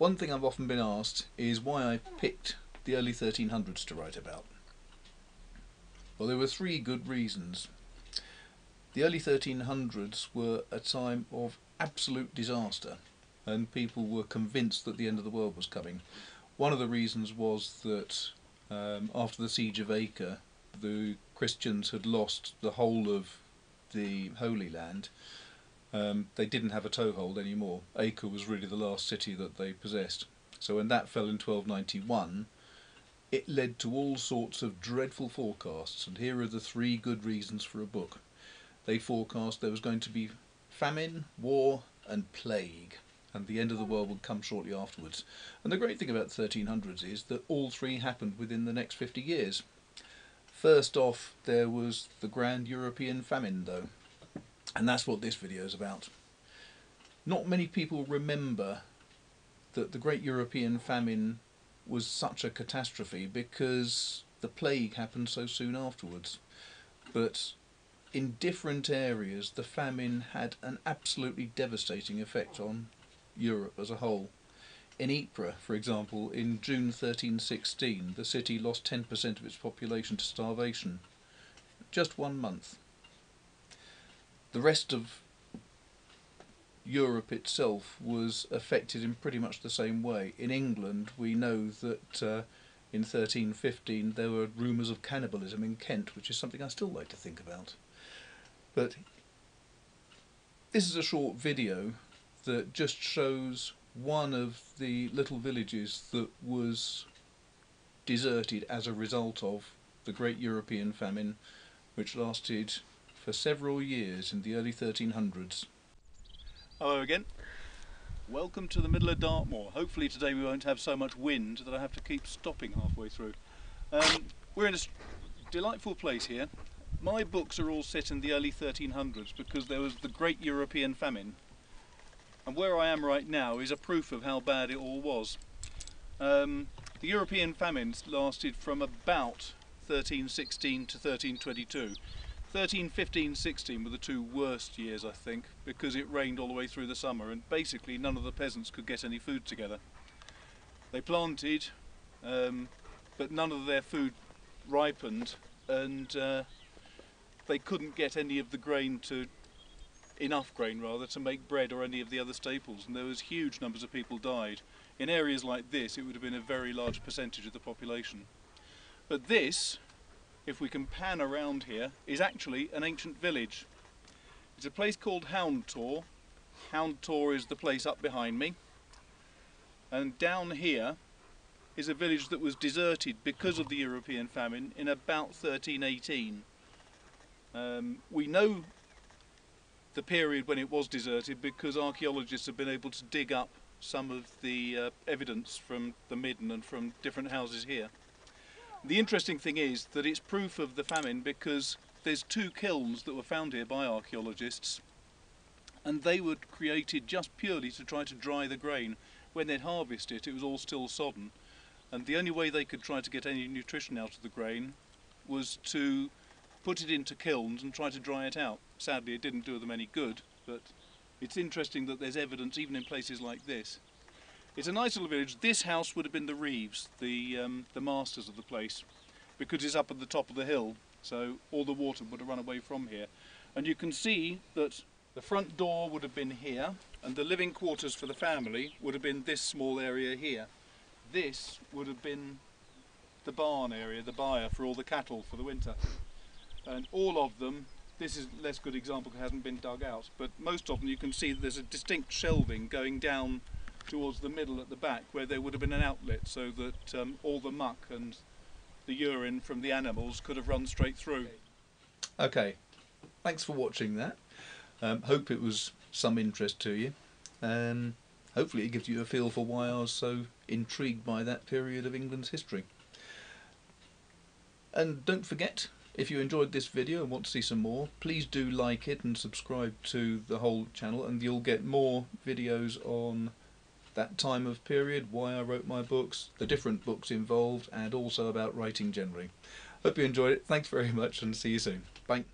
One thing I've often been asked is why I picked the early 1300s to write about. Well, there were three good reasons. The early 1300s were a time of absolute disaster, and people were convinced that the end of the world was coming. One of the reasons was that after the siege of Acre, the Christians had lost the whole of the Holy Land. They didn't have a toehold anymore. Acre was really the last city that they possessed. So when that fell in 1291, it led to all sorts of dreadful forecasts, and here are the three good reasons for a book. They forecast there was going to be famine, war and plague, and the end of the world would come shortly afterwards. And the great thing about the 1300s is that all three happened within the next 50 years. First off, there was the Grand European Famine though, and that's what this video is about. Not many people remember that the Great European Famine was such a catastrophe because the plague happened so soon afterwards. But in different areas the famine had an absolutely devastating effect on Europe as a whole. In Ypres, for example, in June 1316 the city lost 10% of its population to starvation. Just 1 month. The rest of Europe itself was affected in pretty much the same way. In England we know that in 1315 there were rumours of cannibalism in Kent, which is something I still like to think about. But this is a short video that just shows one of the little villages that was deserted as a result of the Great European Famine, which lasted for several years in the early 1300s. Hello again. Welcome to the middle of Dartmoor. Hopefully today we won't have so much wind that I have to keep stopping halfway through. We're in a delightful place here. My books are all set in the early 1300s because there was the Great European Famine. And where I am right now is a proof of how bad it all was. The European famines lasted from about 1316 to 1322. 1315-16 were the two worst years, I think, because it rained all the way through the summer and basically none of the peasants could get any food together. They planted, but none of their food ripened, and they couldn't get any of the grain enough grain to make bread or any of the other staples, and there was huge numbers of people died. In areas like this it would have been a very large percentage of the population. But this, if we can pan around here, is actually an ancient village. It's a place called Hound Tor. Hound Tor is the place up behind me. And down here is a village that was deserted because of the European famine in about 1318. We know the period when it was deserted because archaeologists have been able to dig up some of the evidence from the Midden and from different houses here. The interesting thing is that it's proof of the famine because there's two kilns that were found here by archaeologists, and they were created just purely to try to dry the grain. When they'd harvest it, it was all still sodden, and the only way they could try to get any nutrition out of the grain was to put it into kilns and try to dry it out. Sadly, it didn't do them any good, but it's interesting that there's evidence even in places like this. It's a nice little village. This house would have been the Reeves, the masters of the place, because it's up at the top of the hill, so all the water would have run away from here. And you can see that the front door would have been here, and the living quarters for the family would have been this small area here. This would have been the barn area, the byre for all the cattle for the winter. And all of them, this is a less good example because it hasn't been dug out, but most of them you can see that there's a distinct shelving going down towards the middle at the back where there would have been an outlet so that all the muck and the urine from the animals could have run straight through. Okay, thanks for watching that. Hope it was some interest to you. Hopefully it gives you a feel for why I was so intrigued by that period of England's history. And don't forget, if you enjoyed this video and want to see some more, please do like it and subscribe to the whole channel, and you'll get more videos on that time of period, why I wrote my books, the different books involved, and also about writing generally. Hope you enjoyed it. Thanks very much and see you soon. Bye.